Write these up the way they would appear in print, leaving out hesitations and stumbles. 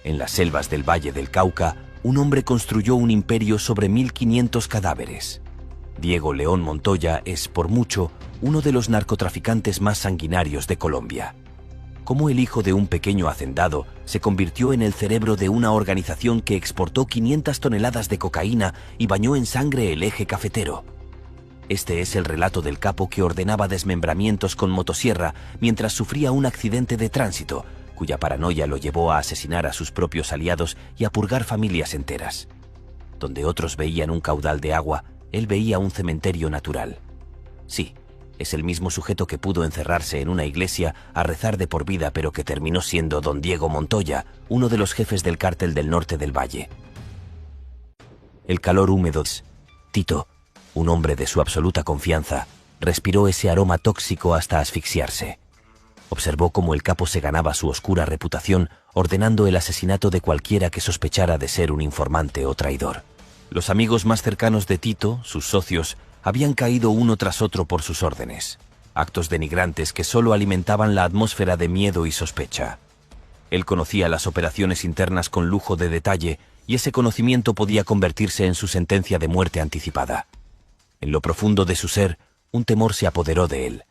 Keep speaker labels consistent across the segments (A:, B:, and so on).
A: En las selvas del Valle del Cauca, un hombre construyó un imperio sobre 1500 cadáveres. Diego León Montoya es, por mucho, uno de los narcotraficantes más sanguinarios de Colombia. Cómo el hijo de un pequeño hacendado se convirtió en el cerebro de una organización que exportó 500 toneladas de cocaína y bañó en sangre el eje cafetero. Este es el relato del capo que ordenaba desmembramientos con motosierra mientras sufría un accidente de tránsito, cuya paranoia lo llevó a asesinar a sus propios aliados y a purgar familias enteras. Donde otros veían un caudal de agua, él veía un cementerio natural. Sí, es el mismo sujeto que pudo encerrarse en una iglesia a rezar de por vida, pero que terminó siendo don Diego Montoya, uno de los jefes del cártel del norte del valle. El calor húmedo. Tito, un hombre de su absoluta confianza, respiró ese aroma tóxico hasta asfixiarse. Observó cómo el capo se ganaba su oscura reputación ordenando el asesinato de cualquiera que sospechara de ser un informante o traidor. Los amigos más cercanos de Tito, sus socios, habían caído uno tras otro por sus órdenes, actos denigrantes que solo alimentaban la atmósfera de miedo y sospecha. Él conocía las operaciones internas con lujo de detalle y ese conocimiento podía convertirse en su sentencia de muerte anticipada. En lo profundo de su ser, un temor se apoderó de él.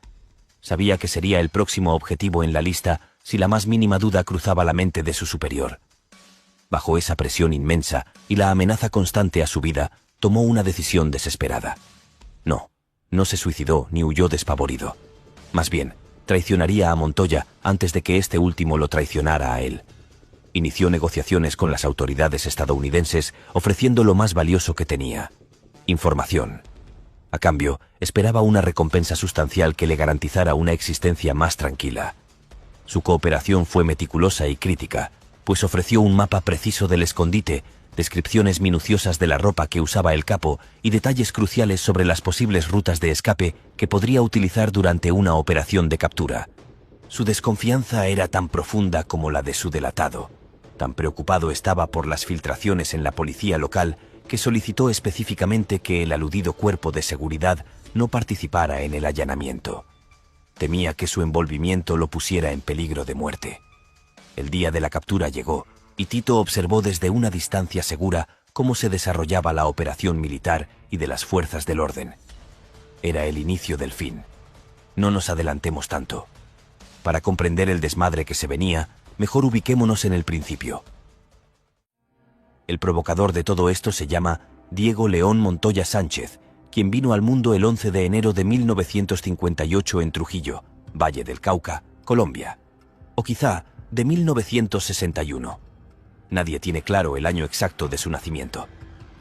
A: Sabía que sería el próximo objetivo en la lista si la más mínima duda cruzaba la mente de su superior. Bajo esa presión inmensa y la amenaza constante a su vida, tomó una decisión desesperada. No se suicidó ni huyó despavorido. Más bien, traicionaría a Montoya antes de que este último lo traicionara a él. Inició negociaciones con las autoridades estadounidenses ofreciendo lo más valioso que tenía: información. A cambio, esperaba una recompensa sustancial que le garantizara una existencia más tranquila. Su cooperación fue meticulosa y crítica, pues ofreció un mapa preciso del escondite, descripciones minuciosas de la ropa que usaba el capo y detalles cruciales sobre las posibles rutas de escape que podría utilizar durante una operación de captura. Su desconfianza era tan profunda como la de su delatado. Tan preocupado estaba por las filtraciones en la policía local que solicitó específicamente que el aludido cuerpo de seguridad no participara en el allanamiento. Temía que su envolvimiento lo pusiera en peligro de muerte. El día de la captura llegó, y Tito observó desde una distancia segura cómo se desarrollaba la operación militar y de las fuerzas del orden. Era el inicio del fin. No nos adelantemos tanto. Para comprender el desmadre que se venía, mejor ubiquémonos en el principio. El provocador de todo esto se llama Diego León Montoya Sánchez, quien vino al mundo el 11 de enero de 1958 en Trujillo, Valle del Cauca, Colombia. O quizá de 1961. Nadie tiene claro el año exacto de su nacimiento.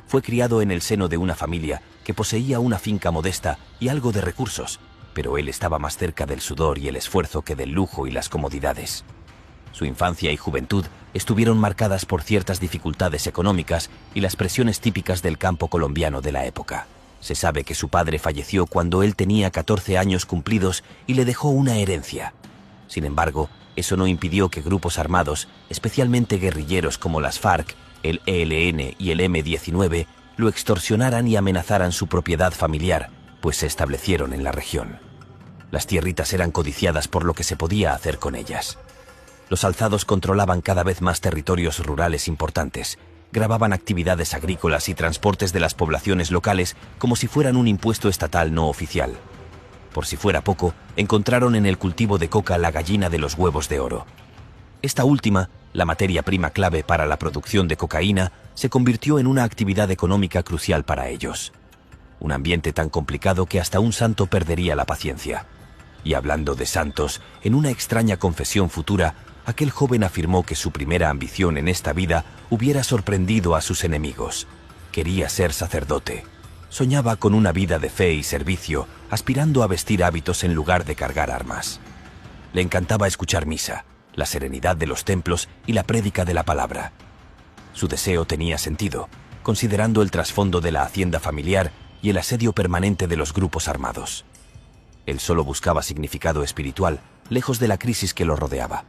A: Fue criado en el seno de una familia que poseía una finca modesta y algo de recursos, pero él estaba más cerca del sudor y el esfuerzo que del lujo y las comodidades. Su infancia y juventud estuvieron marcadas por ciertas dificultades económicas y las presiones típicas del campo colombiano de la época. Se sabe que su padre falleció cuando él tenía 14 años cumplidos y le dejó una herencia. Sin embargo, eso no impidió que grupos armados, especialmente guerrilleros como las FARC, el ELN y el M-19, lo extorsionaran y amenazaran su propiedad familiar, pues se establecieron en la región. Las tierritas eran codiciadas por lo que se podía hacer con ellas. Los alzados controlaban cada vez más territorios rurales importantes, grababan actividades agrícolas y transportes de las poblaciones locales como si fueran un impuesto estatal no oficial. Por si fuera poco, encontraron en el cultivo de coca la gallina de los huevos de oro. Esta última, la materia prima clave para la producción de cocaína, se convirtió en una actividad económica crucial para ellos. Un ambiente tan complicado que hasta un santo perdería la paciencia. Y hablando de santos, en una extraña confesión futura, aquel joven afirmó que su primera ambición en esta vida hubiera sorprendido a sus enemigos. Quería ser sacerdote. Soñaba con una vida de fe y servicio, aspirando a vestir hábitos en lugar de cargar armas. Le encantaba escuchar misa, la serenidad de los templos y la prédica de la palabra. Su deseo tenía sentido, considerando el trasfondo de la hacienda familiar y el asedio permanente de los grupos armados. Él solo buscaba significado espiritual, lejos de la crisis que lo rodeaba.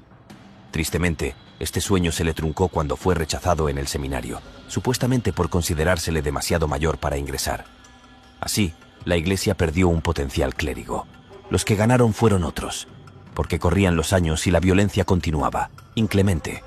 A: Tristemente, este sueño se le truncó cuando fue rechazado en el seminario, supuestamente por considerársele demasiado mayor para ingresar. Así, la iglesia perdió un potencial clérigo. Los que ganaron fueron otros, porque corrían los años y la violencia continuaba, inclemente.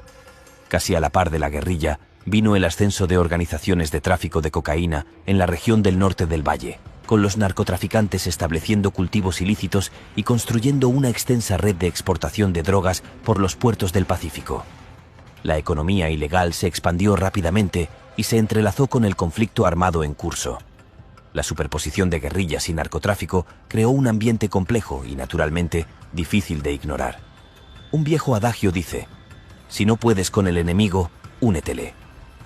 A: Casi a la par de la guerrilla, vino el ascenso de organizaciones de tráfico de cocaína en la región del norte del valle, con los narcotraficantes estableciendo cultivos ilícitos y construyendo una extensa red de exportación de drogas por los puertos del Pacífico. La economía ilegal se expandió rápidamente y se entrelazó con el conflicto armado en curso. La superposición de guerrillas y narcotráfico creó un ambiente complejo y, naturalmente, difícil de ignorar. Un viejo adagio dice: si no puedes con el enemigo, únetele.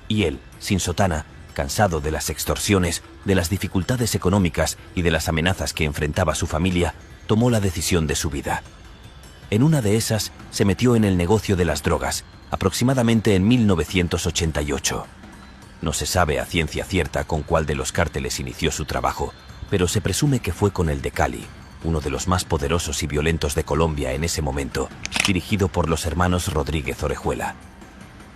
A: Y él, sin sotana, cansado de las extorsiones, de las dificultades económicas y de las amenazas que enfrentaba su familia, tomó la decisión de su vida. En una de esas, se metió en el negocio de las drogas, aproximadamente en 1988. No se sabe a ciencia cierta con cuál de los cárteles inició su trabajo, pero se presume que fue con el de Cali, uno de los más poderosos y violentos de Colombia en ese momento, dirigido por los hermanos Rodríguez Orejuela.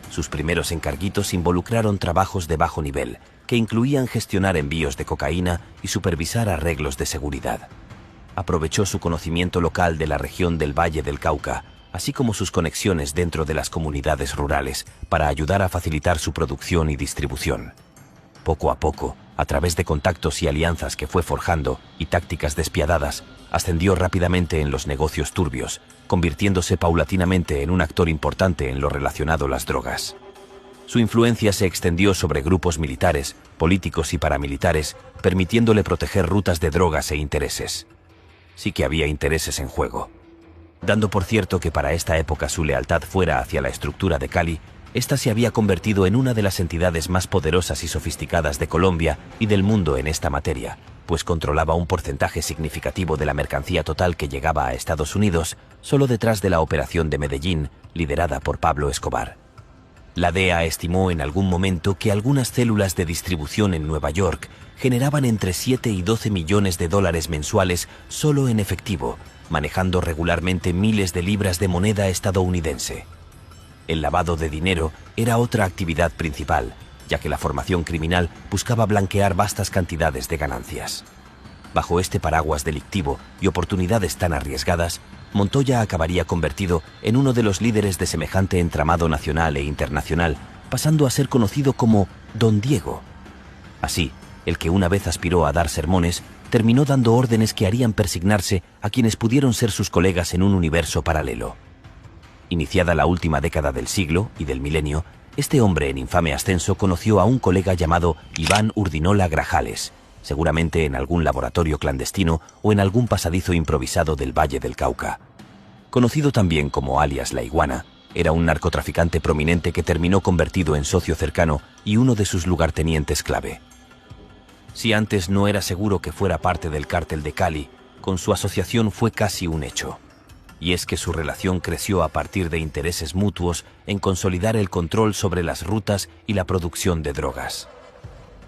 A: Sus primeros encarguitos involucraron trabajos de bajo nivel, que incluían gestionar envíos de cocaína y supervisar arreglos de seguridad. Aprovechó su conocimiento local de la región del Valle del Cauca, así como sus conexiones dentro de las comunidades rurales, para ayudar a facilitar su producción y distribución. Poco a poco, a través de contactos y alianzas que fue forjando y tácticas despiadadas, ascendió rápidamente en los negocios turbios, convirtiéndose paulatinamente en un actor importante en lo relacionado a las drogas. Su influencia se extendió sobre grupos militares, políticos y paramilitares, permitiéndole proteger rutas de drogas e intereses. Sí que había intereses en juego. Dando por cierto que para esta época su lealtad fuera hacia la estructura de Cali, esta se había convertido en una de las entidades más poderosas y sofisticadas de Colombia y del mundo en esta materia, pues controlaba un porcentaje significativo de la mercancía total que llegaba a Estados Unidos, solo detrás de la operación de Medellín, liderada por Pablo Escobar. La DEA estimó en algún momento que algunas células de distribución en Nueva York generaban entre 7 y 12 millones de dólares mensuales solo en efectivo, manejando regularmente miles de libras de moneda estadounidense. El lavado de dinero era otra actividad principal, ya que la formación criminal buscaba blanquear vastas cantidades de ganancias. Bajo este paraguas delictivo y oportunidades tan arriesgadas, Montoya acabaría convertido en uno de los líderes de semejante entramado nacional e internacional, pasando a ser conocido como Don Diego. Así, el que una vez aspiró a dar sermones, terminó dando órdenes que harían persignarse a quienes pudieron ser sus colegas en un universo paralelo. Iniciada la última década del siglo y del milenio, este hombre en infame ascenso conoció a un colega llamado Iván Urdinola Grajales, seguramente en algún laboratorio clandestino o en algún pasadizo improvisado del Valle del Cauca. Conocido también como alias La Iguana, era un narcotraficante prominente que terminó convertido en socio cercano y uno de sus lugartenientes clave. Si antes no era seguro que fuera parte del cártel de Cali, con su asociación fue casi un hecho. Y es que su relación creció a partir de intereses mutuos en consolidar el control sobre las rutas y la producción de drogas.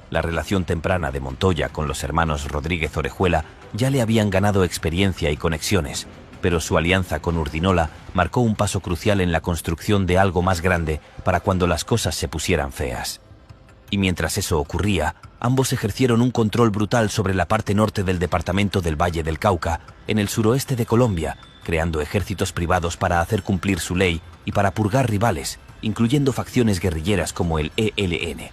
A: La relación temprana de Montoya con los hermanos Rodríguez Orejuela ya le habían ganado experiencia y conexiones, pero su alianza con Urdinola marcó un paso crucial en la construcción de algo más grande para cuando las cosas se pusieran feas. Y mientras eso ocurría, ambos ejercieron un control brutal sobre la parte norte del departamento del Valle del Cauca, en el suroeste de Colombia, creando ejércitos privados para hacer cumplir su ley y para purgar rivales, incluyendo facciones guerrilleras como el ELN.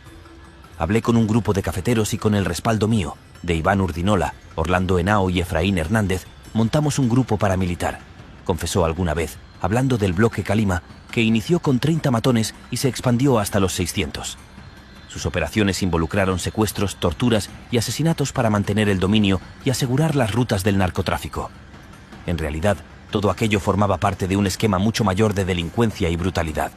A: Hablé con un grupo de cafeteros y con el respaldo mío, de Iván Urdinola, Orlando Henao y Efraín Hernández, montamos un grupo paramilitar, confesó alguna vez, hablando del bloque Calima, que inició con 30 matones y se expandió hasta los 600. Sus operaciones involucraron secuestros, torturas y asesinatos para mantener el dominio y asegurar las rutas del narcotráfico. En realidad, todo aquello formaba parte de un esquema mucho mayor de delincuencia y brutalidad.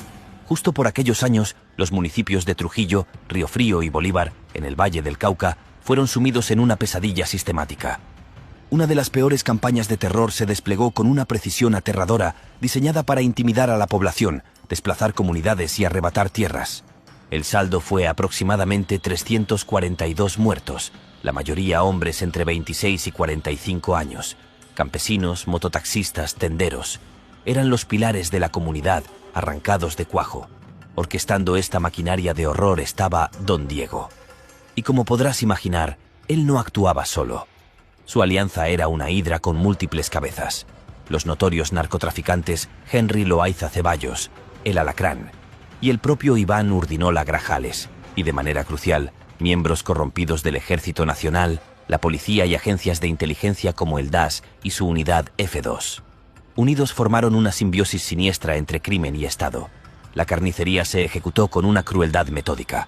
A: Justo por aquellos años, los municipios de Trujillo, Río Frío y Bolívar, en el Valle del Cauca, fueron sumidos en una pesadilla sistemática. Una de las peores campañas de terror se desplegó con una precisión aterradora, diseñada para intimidar a la población, desplazar comunidades y arrebatar tierras. El saldo fue aproximadamente 342 muertos, la mayoría hombres entre 26 y 45 años. Campesinos, mototaxistas, tenderos. Eran los pilares de la comunidad, arrancados de cuajo. Orquestando esta maquinaria de horror estaba Don Diego. Y como podrás imaginar, él no actuaba solo. Su alianza era una hidra con múltiples cabezas. Los notorios narcotraficantes Henry Loaiza Ceballos, el Alacrán, y el propio Iván Urdinola Grajales, y de manera crucial, miembros corrompidos del Ejército Nacional, la policía y agencias de inteligencia como el DAS y su unidad F2. Unidos formaron una simbiosis siniestra entre crimen y Estado. La carnicería se ejecutó con una crueldad metódica.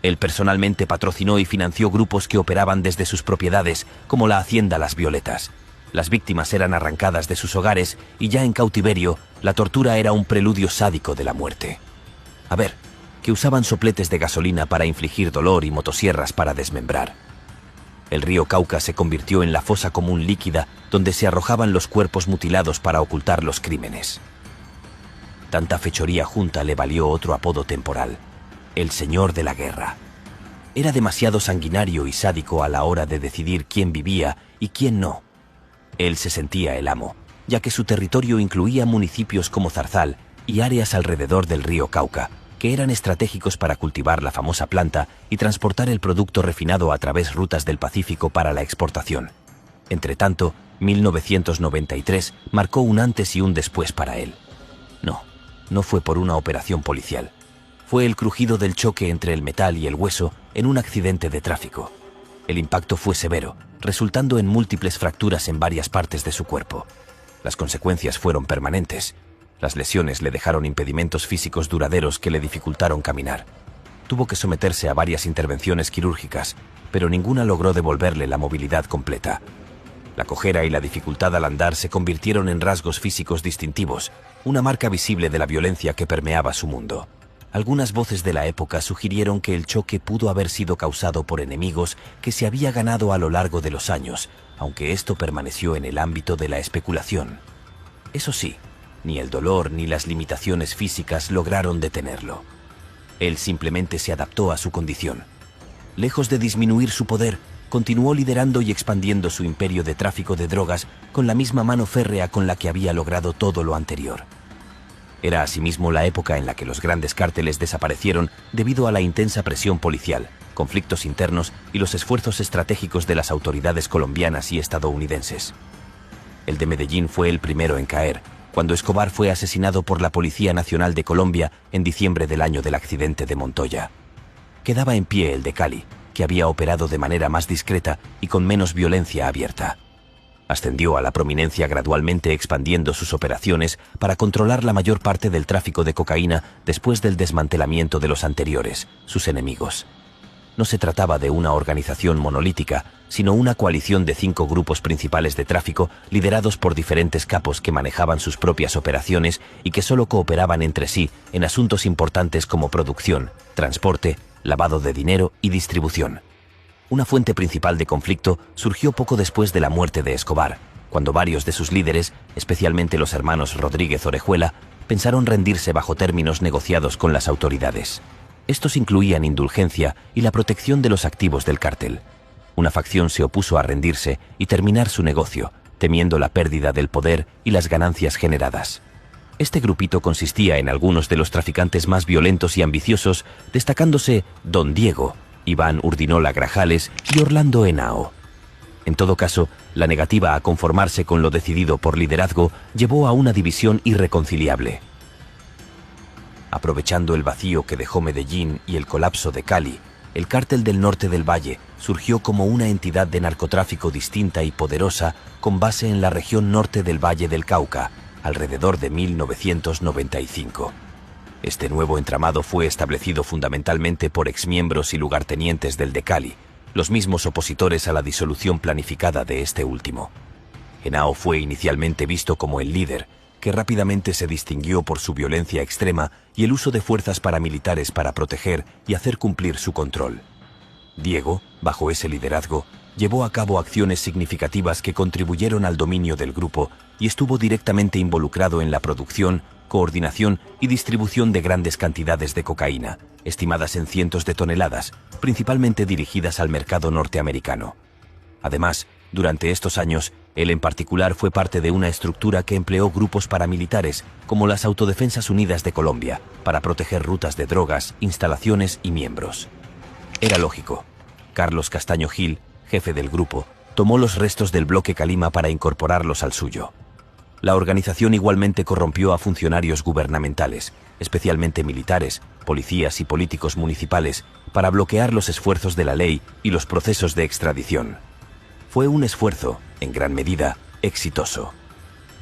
A: Él personalmente patrocinó y financió grupos que operaban desde sus propiedades, como la Hacienda Las Violetas. Las víctimas eran arrancadas de sus hogares y ya en cautiverio, la tortura era un preludio sádico de la muerte. A ver, que usaban sopletes de gasolina para infligir dolor y motosierras para desmembrar. El río Cauca se convirtió en la fosa común líquida donde se arrojaban los cuerpos mutilados para ocultar los crímenes. Tanta fechoría junta le valió otro apodo temporal: el Señor de la Guerra. Era demasiado sanguinario y sádico a la hora de decidir quién vivía y quién no. Él se sentía el amo, ya que su territorio incluía municipios como Zarzal y áreas alrededor del río Cauca, que eran estratégicos para cultivar la famosa planta y transportar el producto refinado a través rutas del Pacífico para la exportación. Entretanto, 1993 marcó un antes y un después para él. No fue por una operación policial. Fue el crujido del choque entre el metal y el hueso en un accidente de tráfico. El impacto fue severo, resultando en múltiples fracturas en varias partes de su cuerpo. Las consecuencias fueron permanentes. Las lesiones le dejaron impedimentos físicos duraderos que le dificultaron caminar. Tuvo que someterse a varias intervenciones quirúrgicas, pero ninguna logró devolverle la movilidad completa. La cojera y la dificultad al andar se convirtieron en rasgos físicos distintivos, una marca visible de la violencia que permeaba su mundo. Algunas voces de la época sugirieron que el choque pudo haber sido causado por enemigos que se había ganado a lo largo de los años, aunque esto permaneció en el ámbito de la especulación. Eso sí, ni el dolor ni las limitaciones físicas lograron detenerlo. Él simplemente se adaptó a su condición. Lejos de disminuir su poder, continuó liderando y expandiendo su imperio de tráfico de drogas con la misma mano férrea con la que había logrado todo lo anterior. Era asimismo la época en la que los grandes cárteles desaparecieron debido a la intensa presión policial, conflictos internos y los esfuerzos estratégicos de las autoridades colombianas y estadounidenses. El de Medellín fue el primero en caer, cuando Escobar fue asesinado por la Policía Nacional de Colombia en diciembre del año del accidente de Montoya. Quedaba en pie el de Cali, que había operado de manera más discreta y con menos violencia abierta. Ascendió a la prominencia gradualmente expandiendo sus operaciones para controlar la mayor parte del tráfico de cocaína después del desmantelamiento de los anteriores, sus enemigos. No se trataba de una organización monolítica, sino una coalición de 5 grupos principales de tráfico liderados por diferentes capos que manejaban sus propias operaciones y que solo cooperaban entre sí en asuntos importantes como producción, transporte, lavado de dinero y distribución. Una fuente principal de conflicto surgió poco después de la muerte de Escobar, cuando varios de sus líderes, especialmente los hermanos Rodríguez Orejuela, pensaron rendirse bajo términos negociados con las autoridades. Estos incluían indulgencia y la protección de los activos del cártel. Una facción se opuso a rendirse y terminar su negocio, temiendo la pérdida del poder y las ganancias generadas. Este grupito consistía en algunos de los traficantes más violentos y ambiciosos, destacándose Don Diego, Iván Urdinola Grajales y Orlando Henao. En todo caso, la negativa a conformarse con lo decidido por liderazgo llevó a una división irreconciliable. Aprovechando el vacío que dejó Medellín y el colapso de Cali, el Cártel del Norte del Valle surgió como una entidad de narcotráfico distinta y poderosa con base en la región norte del Valle del Cauca, alrededor de 1995. Este nuevo entramado fue establecido fundamentalmente por exmiembros y lugartenientes del de Cali, los mismos opositores a la disolución planificada de este último. Henao fue inicialmente visto como el líder, que rápidamente se distinguió por su violencia extrema y el uso de fuerzas paramilitares para proteger y hacer cumplir su control. Diego, bajo ese liderazgo, llevó a cabo acciones significativas que contribuyeron al dominio del grupo y estuvo directamente involucrado en la producción, coordinación y distribución de grandes cantidades de cocaína, estimadas en cientos de toneladas, principalmente dirigidas al mercado norteamericano. Además, durante estos años, él en particular fue parte de una estructura que empleó grupos paramilitares como las Autodefensas Unidas de Colombia para proteger rutas de drogas, instalaciones y miembros. Era lógico. Carlos Castaño Gil, jefe del grupo, tomó los restos del bloque Calima para incorporarlos al suyo. La organización igualmente corrompió a funcionarios gubernamentales, especialmente militares, policías y políticos municipales, para bloquear los esfuerzos de la ley y los procesos de extradición. Fue un esfuerzo, en gran medida, exitoso.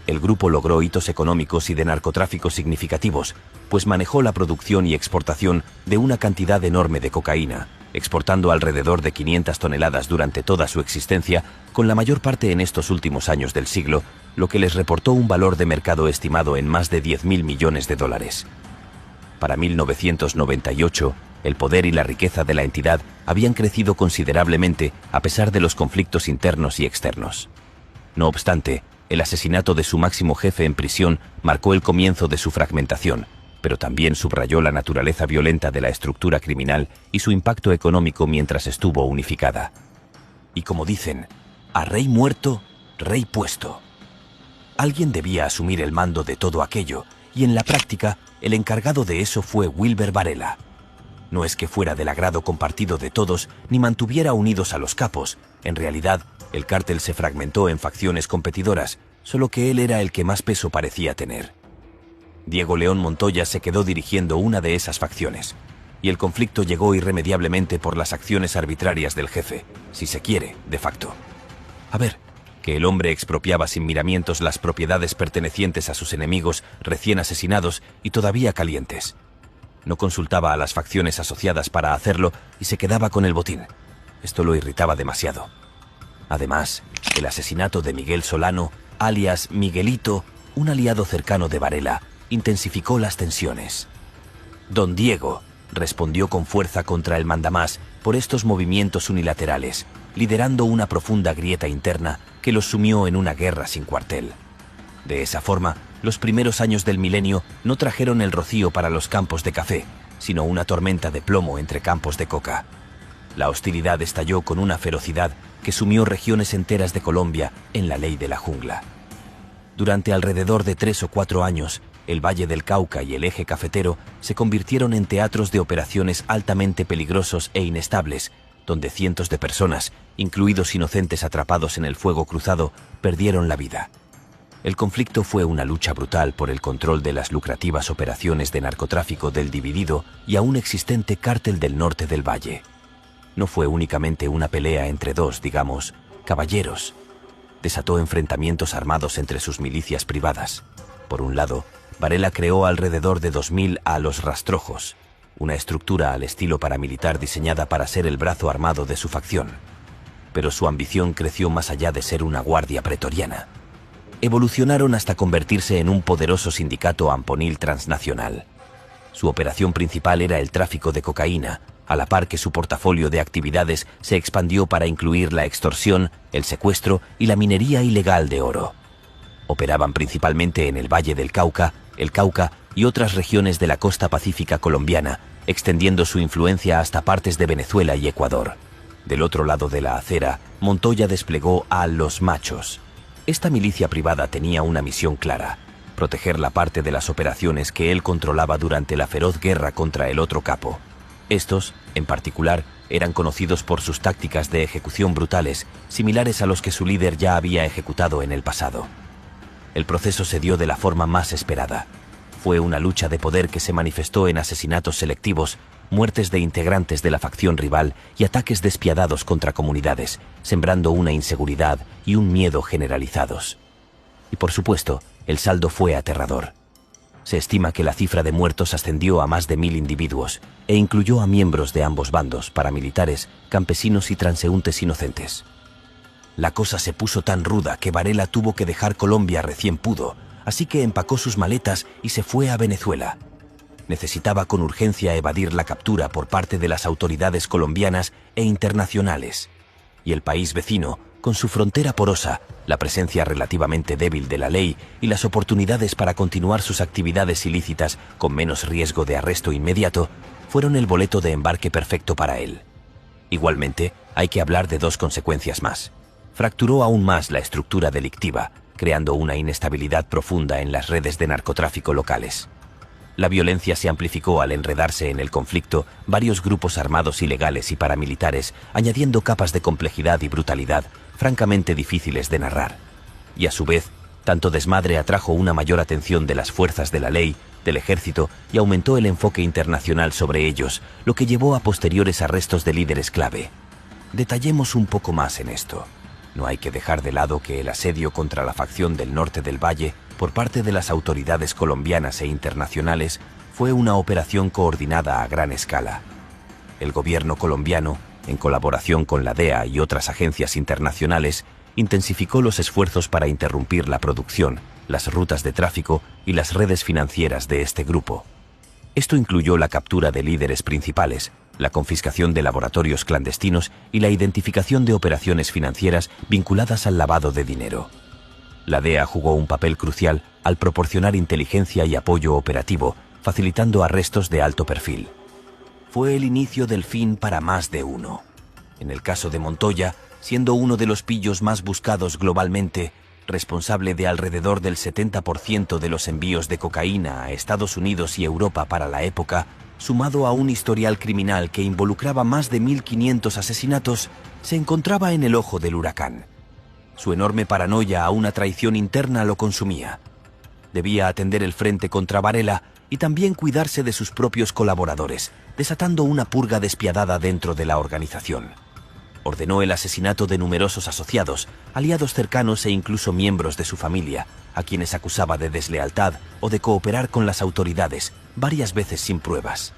A: El grupo logró hitos económicos y de narcotráfico significativos, pues manejó la producción y exportación de una cantidad enorme de cocaína, exportando alrededor de 500 toneladas durante toda su existencia, con la mayor parte en estos últimos años del siglo, lo que les reportó un valor de mercado estimado en más de 10.000 millones de dólares. Para 1998, el poder y la riqueza de la entidad habían crecido considerablemente a pesar de los conflictos internos y externos. No obstante, el asesinato de su máximo jefe en prisión marcó el comienzo de su fragmentación, pero también subrayó la naturaleza violenta de la estructura criminal y su impacto económico mientras estuvo unificada. Y como dicen, a rey muerto, rey puesto. Alguien debía asumir el mando de todo aquello, y en la práctica, el encargado de eso fue Wilber Varela. No es que fuera del agrado compartido de todos, ni mantuviera unidos a los capos. En realidad, el cártel se fragmentó en facciones competidoras, solo que él era el que más peso parecía tener. Diego León Montoya se quedó dirigiendo una de esas facciones, y el conflicto llegó irremediablemente por las acciones arbitrarias del jefe, si se quiere, de facto. A ver, que el hombre expropiaba sin miramientos las propiedades pertenecientes a sus enemigos recién asesinados y todavía calientes. No consultaba a las facciones asociadas para hacerlo y se quedaba con el botín. Esto lo irritaba demasiado. Además, el asesinato de Miguel Solano, alias Miguelito, un aliado cercano de Varela, intensificó las tensiones. Don Diego respondió con fuerza contra el mandamás por estos movimientos unilaterales, liderando una profunda grieta interna que los sumió en una guerra sin cuartel. De esa forma, los primeros años del milenio no trajeron el rocío para los campos de café, sino una tormenta de plomo entre campos de coca. La hostilidad estalló con una ferocidad que sumió regiones enteras de Colombia en la ley de la jungla. Durante alrededor de 3 o 4 años, el Valle del Cauca y el Eje Cafetero se convirtieron en teatros de operaciones altamente peligrosos e inestables, donde cientos de personas, incluidos inocentes atrapados en el fuego cruzado, perdieron la vida. El conflicto fue una lucha brutal por el control de las lucrativas operaciones de narcotráfico del dividido y aún existente Cártel del Norte del Valle. No fue únicamente una pelea entre dos, digamos, caballeros. Desató enfrentamientos armados entre sus milicias privadas. Por un lado, Varela creó alrededor de 2000 a los Rastrojos, una estructura al estilo paramilitar diseñada para ser el brazo armado de su facción. Pero su ambición creció más allá de ser una guardia pretoriana. Evolucionaron hasta convertirse en un poderoso sindicato amponil transnacional. Su operación principal era el tráfico de cocaína, a la par que su portafolio de actividades se expandió para incluir la extorsión, el secuestro y la minería ilegal de oro. Operaban principalmente en el Valle del Cauca, el Cauca y otras regiones de la costa pacífica colombiana, extendiendo su influencia hasta partes de Venezuela y Ecuador. Del otro lado de la acera, Montoya desplegó a Los Machos. Esta milicia privada tenía una misión clara: proteger la parte de las operaciones que él controlaba durante la feroz guerra contra el otro capo. Estos, en particular, eran conocidos por sus tácticas de ejecución brutales, similares a los que su líder ya había ejecutado en el pasado. El proceso se dio de la forma más esperada. Fue una lucha de poder que se manifestó en asesinatos selectivos, muertes de integrantes de la facción rival y ataques despiadados contra comunidades, sembrando una inseguridad y un miedo generalizados. Y por supuesto, el saldo fue aterrador. Se estima que la cifra de muertos ascendió a más de 1000 individuos e incluyó a miembros de ambos bandos, paramilitares, campesinos y transeúntes inocentes. La cosa se puso tan ruda que Varela tuvo que dejar Colombia recién pudo, así que empacó sus maletas y se fue a Venezuela. Necesitaba con urgencia evadir la captura por parte de las autoridades colombianas e internacionales. Y el país vecino, con su frontera porosa, la presencia relativamente débil de la ley y las oportunidades para continuar sus actividades ilícitas con menos riesgo de arresto inmediato, fueron el boleto de embarque perfecto para él. Igualmente, hay que hablar de 2 consecuencias más. Fracturó aún más la estructura delictiva, creando una inestabilidad profunda en las redes de narcotráfico locales. La violencia se amplificó al enredarse en el conflicto varios grupos armados ilegales y paramilitares, añadiendo capas de complejidad y brutalidad francamente difíciles de narrar. Y a su vez, Tanto desmadre atrajo una mayor atención de las fuerzas de la ley, del ejército, y aumentó el enfoque internacional sobre ellos, lo que llevó a posteriores arrestos de líderes clave. Detallemos un poco más en esto. No hay que dejar de lado que el asedio contra la facción del norte del Valle por parte de las autoridades colombianas e internacionales fue una operación coordinada a gran escala. El gobierno colombiano, en colaboración con la DEA y otras agencias internacionales, intensificó los esfuerzos para interrumpir la producción, las rutas de tráfico y las redes financieras de este grupo. Esto incluyó la captura de líderes principales, la confiscación de laboratorios clandestinos y la identificación de operaciones financieras vinculadas al lavado de dinero. La DEA jugó un papel crucial al proporcionar inteligencia y apoyo operativo, facilitando arrestos de alto perfil. Fue el inicio del fin para más de uno. En el caso de Montoya, siendo uno de los pillos más buscados globalmente, responsable de alrededor del 70% de los envíos de cocaína a Estados Unidos y Europa para la época, sumado a un historial criminal que involucraba más de 1.500 asesinatos, se encontraba en el ojo del huracán. Su enorme paranoia a una traición interna lo consumía. Debía atender el frente contra Varela y también cuidarse de sus propios colaboradores, desatando una purga despiadada dentro de la organización. Ordenó el asesinato de numerosos asociados, aliados cercanos e incluso miembros de su familia, a quienes acusaba de deslealtad o de cooperar con las autoridades, varias veces sin pruebas.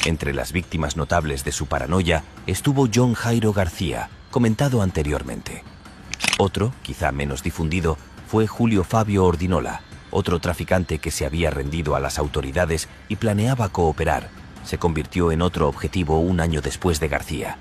A: Entre las víctimas notables de su paranoia estuvo John Jairo García, comentado anteriormente. Otro, quizá menos difundido, fue Julio Fabio Ordinola, otro traficante que se había rendido a las autoridades y planeaba cooperar. Se convirtió en otro objetivo un año después de García.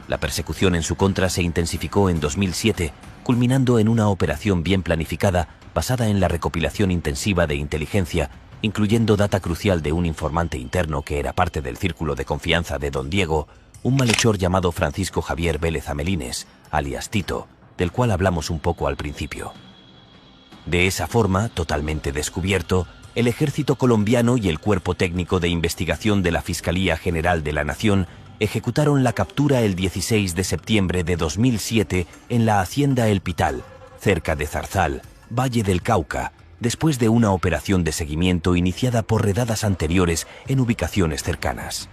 A: La persecución en su contra se intensificó en 2007, culminando en una operación bien planificada basada en la recopilación intensiva de inteligencia, incluyendo data crucial de un informante interno que era parte del círculo de confianza de Don Diego, un malhechor llamado Francisco Javier Vélez Amelines, alias Tito, del cual hablamos un poco al principio. De esa forma, totalmente descubierto, el ejército colombiano y el cuerpo técnico de investigación de la Fiscalía General de la Nación ejecutaron la captura el 16 de septiembre de 2007 en la hacienda El Pital, cerca de Zarzal, Valle del Cauca, después de una operación de seguimiento iniciada por redadas anteriores en ubicaciones cercanas.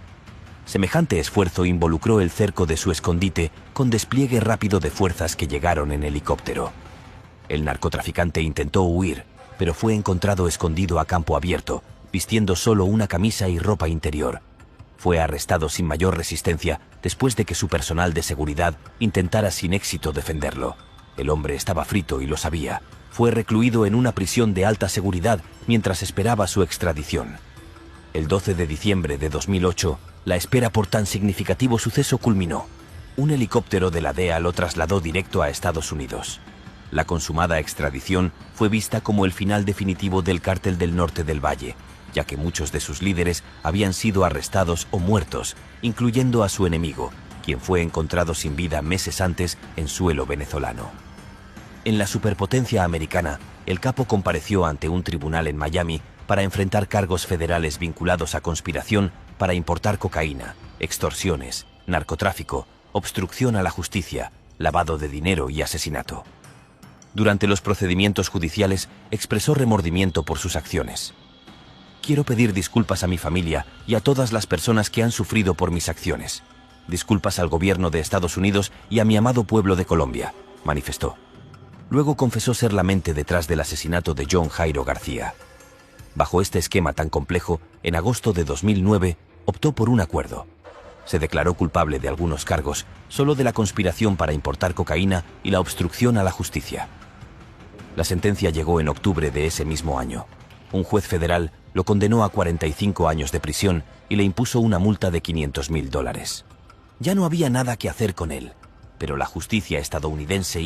A: Semejante esfuerzo involucró el cerco de su escondite con despliegue rápido de fuerzas que llegaron en helicóptero. El narcotraficante intentó huir, pero fue encontrado escondido a campo abierto, vistiendo solo una camisa y ropa interior. Fue arrestado sin mayor resistencia después de que su personal de seguridad intentara sin éxito defenderlo. El hombre estaba frito y lo sabía. Fue recluido en una prisión de alta seguridad mientras esperaba su extradición. El 12 de diciembre de 2008, la espera por tan significativo suceso culminó. Un helicóptero de la DEA lo trasladó directo a Estados Unidos. La consumada extradición fue vista como el final definitivo del Cártel del Norte del Valle, ya que muchos de sus líderes habían sido arrestados o muertos, incluyendo a su enemigo, quien fue encontrado sin vida meses antes en suelo venezolano. En la superpotencia americana, el capo compareció ante un tribunal en Miami para enfrentar cargos federales vinculados a conspiración para importar cocaína, extorsiones, narcotráfico, obstrucción a la justicia, lavado de dinero y asesinato. Durante los procedimientos judiciales expresó remordimiento por sus acciones. Quiero pedir disculpas a mi familia y a todas las personas que han sufrido por mis acciones. Disculpas al gobierno de Estados Unidos y a mi amado pueblo de Colombia, manifestó. Luego confesó ser la mente detrás del asesinato de John Jairo García. Bajo este esquema tan complejo, en agosto de 2009, optó por un acuerdo. Se declaró culpable de algunos cargos, solo de la conspiración para importar cocaína y la obstrucción a la justicia. La sentencia llegó en octubre de ese mismo año. Un juez federal lo condenó a 45 años de prisión y le impuso una multa de $500.000. Ya no había nada que hacer con él, pero la justicia estadounidense